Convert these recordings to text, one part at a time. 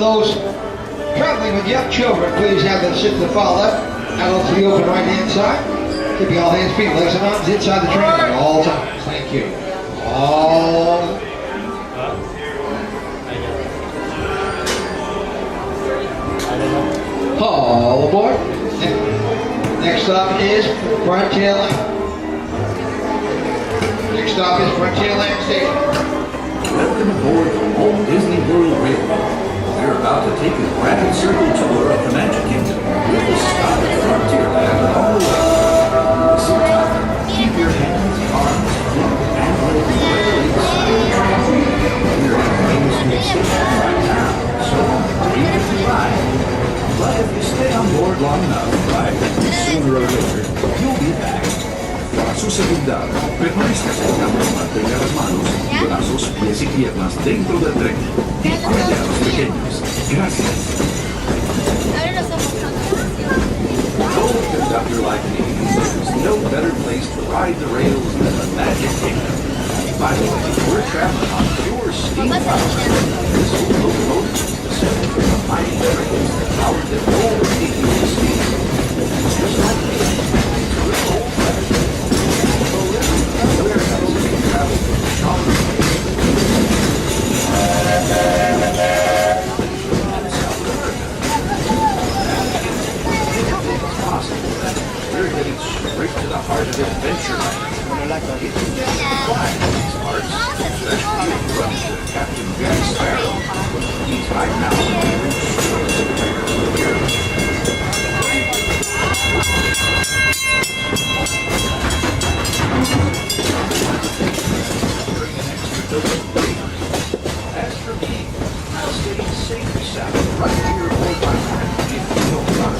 those traveling with young children, please have them sit to the far left, out to the open right hand side. Keeping all hands, feet, legs, and arms inside the train at all times. Thank you. All. All aboard. Next stop is Frontier Land. Next stop is Frontier Land Station. Welcome aboard the Walt Disney World Railroad. We're about to take a rapid circle tour of the Magic Kingdom. We'll stop at Frontierland all the way. Sit tight, keep your hands, arms, feet, and legs squarely beside the train. We're at Main Street Station right now, so breathe if you like. But if you stay on board long enough, right, sooner or later, you'll be back. Para su seguridad, permanezca sentado y mantenga las manos, brazos, pies y piernas dentro del tren. Y cuide a los pequeños. Gracias. Old conductor like me, there's no better place to ride the rails than the Magic Kingdom. By the way, we're traveling on pure steam power. This old locomotive is descended from the mighty trains that powered the old steam. Just like me, it's a real old-fashioned. We're headed straight to the heart of adventure. If you get flying in these parts, especially if you run into Captain Jack Sparrow, he's hiding out in the roof stores of the pyramid. Bring an extra dose of bravery. As for me, I'll stay safe and sound right here aboard my train if you don't mind.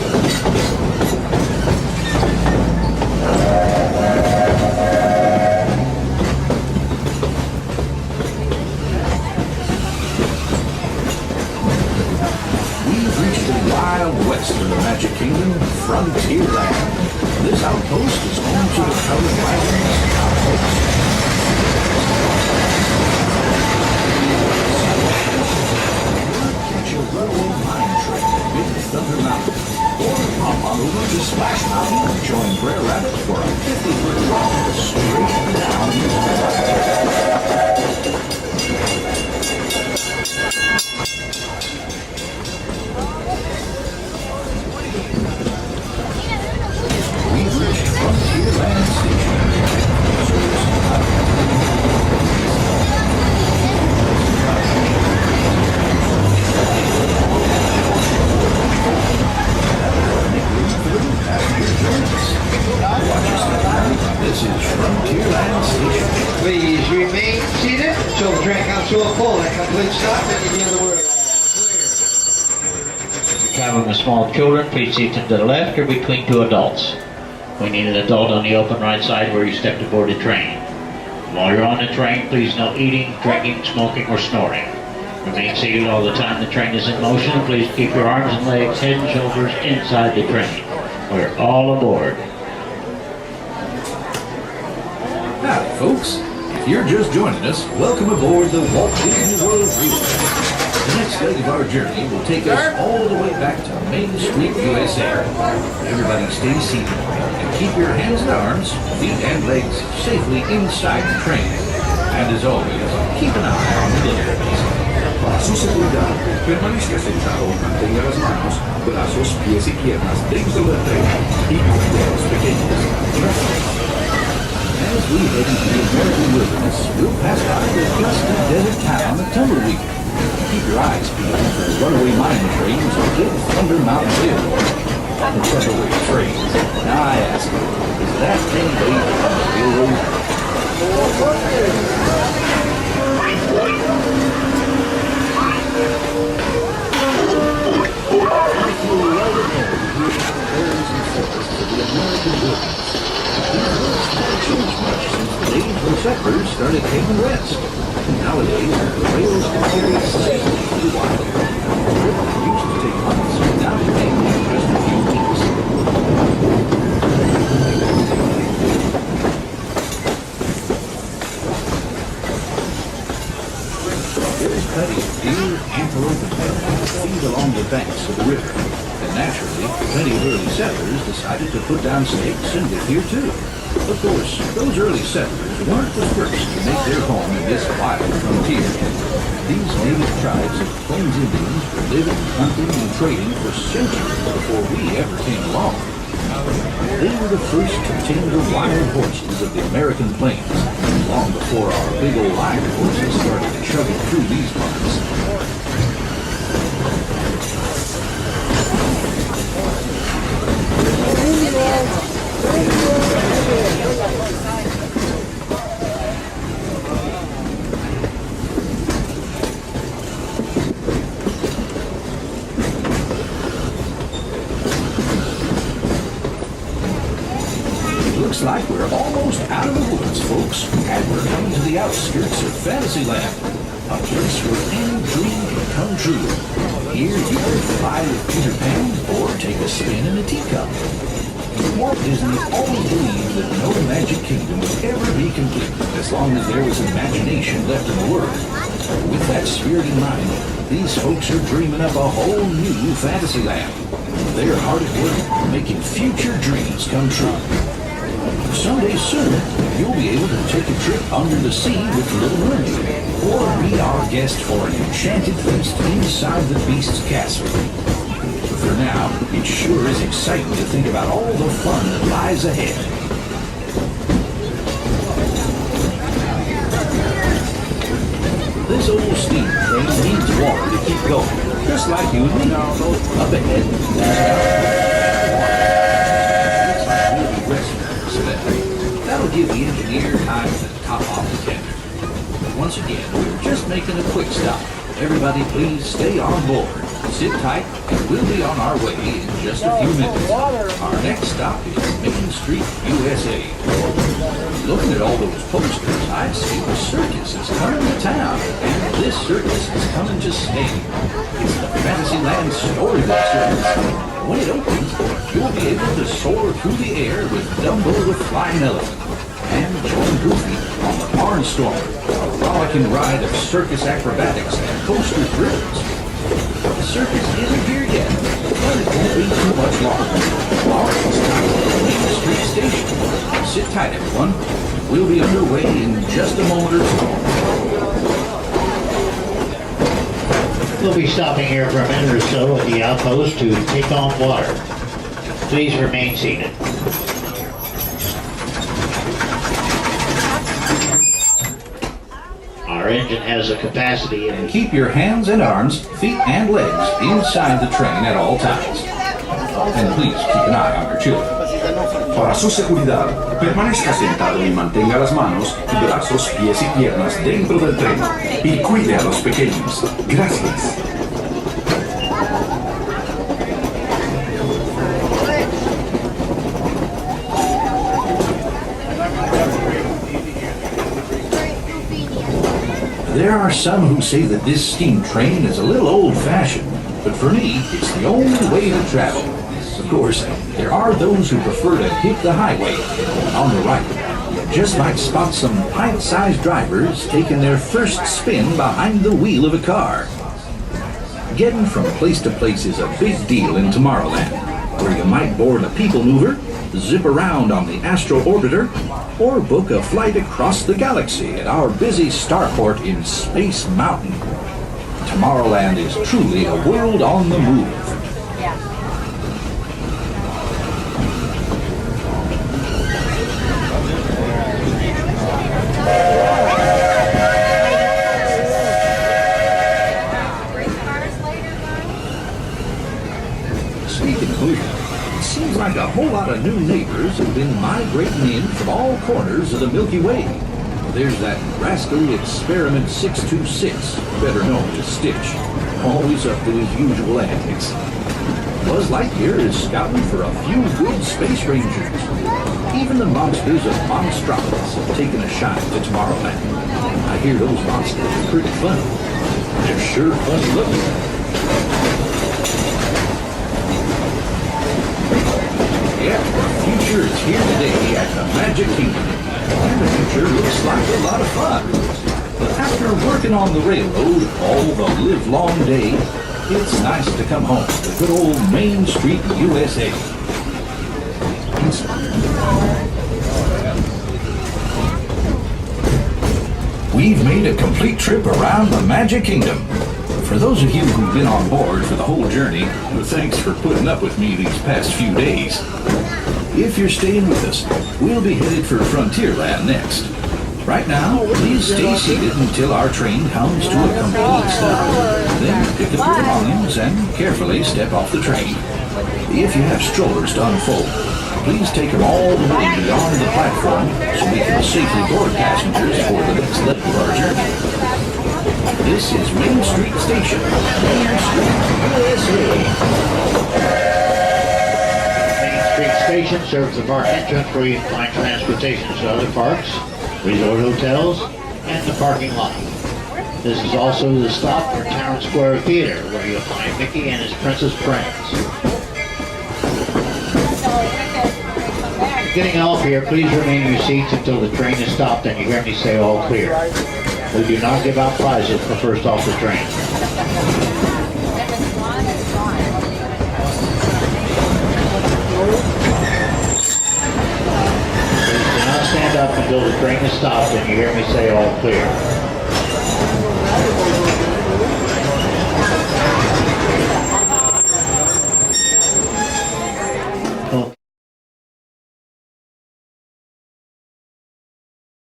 We've reached the Wild West of the Magic Kingdom, Frontierland. This outpost is home to the colored wagons outpost. Catch a railroad mine train at Big Thunder Mountain, or hop on over to Splash Mountain and join Brer Rabbit for a 50-foot drop straight down the We've reached Frontierland Station. This is Frontierland Station. Please remain seated until the train comes to a full and complete stop, and you hear the word clear. Traveling with small children, please seat to the left or between two adults. We need an adult on the open right side where you stepped aboard the train. While you're on the train, please no eating, drinking, smoking, or snoring. Remain seated all the time the train is in motion, and please keep your arms and legs, head and shoulders inside the train. We're all aboard. Howdy, folks. If you're just joining us, welcome aboard the Walt Disney World Railroad. The next leg of our journey will take us all the way back to Main Street, USA. Everybody stay seated and keep your hands and arms, feet and legs safely inside the train. And as always, keep an eye on the little ones. Para su seguridad, permanezca sentado y mantenga las manos, brazos, pies y piernas dentro del tren y cuide a los pequeños. As we head into the American wilderness, we'll pass by the dusty desert town of Tumbleweed. Keep your eyes peeled for the runaway mine trains or Big Thunder Mountain Railroad. The Tumbleweed trains. Now I ask you, is that thing laid on the railroad? I feel right at home here in the berries and forests of the American wilderness. These roads haven't changed much since the days when settlers started heading west. Nowadays, the rails can carry us safely through the wild. A trip that used to take months now can take just a few weeks. There's plenty of deer, antelope, and elk, river. And naturally, many early settlers decided to put down stakes and live here too. Of course, those early settlers weren't the first to make their home in this wild frontier. These native tribes of Plains Indians were living, hunting, and trading for centuries before we ever came along. They were the first to tame the wild horses of the American plains, long before our big old iron horses started chugging through these parts. Looks like we're almost out of the woods, folks, and we're coming to the outskirts of Fantasyland, a place where any dream can come true. Here you can fly with Peter Pan or take a spin in a teacup. Walt Disney always believed that no magic kingdom would ever be complete as long as there was imagination left in the world. With that spirit in mind, these folks are dreaming up a whole new Fantasyland. They're hard at work making future dreams come true. Someday soon, you'll be able to take a trip under the sea with Little Mermaid, or be our guest for an enchanted feast inside the Beast's castle. For now, it sure is exciting to think about all the fun that lies ahead. This old steam train needs water to keep going, just like you and me. Up ahead, that'll give the engineer time to top off the tender. Once again, we're just making a quick stop. Everybody please stay on board. Sit tight, and we'll be on our way in just a few minutes. Our next stop is Main Street, USA. Looking at all those posters, I see the circus is coming to town, and this circus is coming to stay. It's the Fantasyland Storybook Circus. When it opens, you'll be able to soar through the air with Dumbo the Flying Elephant, and join Goofy on the Barnstormer, a rollicking ride of circus acrobatics and coaster thrills. The circus isn't here yet, but it won't be too much longer. All right, it's time for the Main Street station. Sit tight, everyone. We'll be underway in just a moment or two. We'll be stopping here for a minute or so at the outpost to take on water. Please remain seated. Our engine has a capacity of... Keep your hands and arms, feet and legs inside the train at all times. And please keep an eye on your children. Para su seguridad, permanezca sentado y mantenga las manos, brazos, pies y piernas dentro del tren y cuide a los pequeños. Gracias. There are some who say that this steam train is a little old-fashioned, but for me, it's the only way to travel. Of course, there are those who prefer to hit the highway. On the right, you just might spot some pint-sized drivers taking their first spin behind the wheel of a car. Getting from place to place is a big deal in Tomorrowland, where you might board a people mover, zip around on the Astro Orbiter, or book a flight across the galaxy at our busy starport in Space Mountain. Tomorrowland is truly a world on the move. Speaking of moving, it seems like a whole lot of new neighbors have been migrating in from all corners of the Milky Way. There's that rascally Experiment 626, better known as Stitch, always up to his usual antics. Buzz Lightyear is scouting for a few good space rangers. Even the monsters of Monstropolis have taken a shine to Tomorrowland. I hear those monsters are pretty funny. They're sure funny looking. Yeah, the future is here today at the Magic Kingdom. And the future looks like a lot of fun. But after working on the railroad all the livelong day, It's nice to come home to good old Main Street, USA. We've made a complete trip around the Magic Kingdom. For those of you who've been on board for the whole journey, thanks for putting up with me these past few days. If you're staying with us, we'll be headed for Frontierland next. Right now, please stay seated until our train comes to a complete stop. Then pick up your belongings and carefully step off the train. If you have strollers to unfold, please take them all the way beyond the platform so we can safely board passengers for the next leg of our journey. This is Main Street Station, Main Street, USA. Main Street Station serves the park entrance where you can find transportation to other parks, resort hotels, and the parking lot. This is also the stop for Town Square Theater, where you'll find Mickey and his princess friends. Getting off here, please remain in your seats until the train is stopped and you hear me say all clear. We do not give out prizes for first off the train. Please do not stand up until the train is stopped and you hear me say all clear.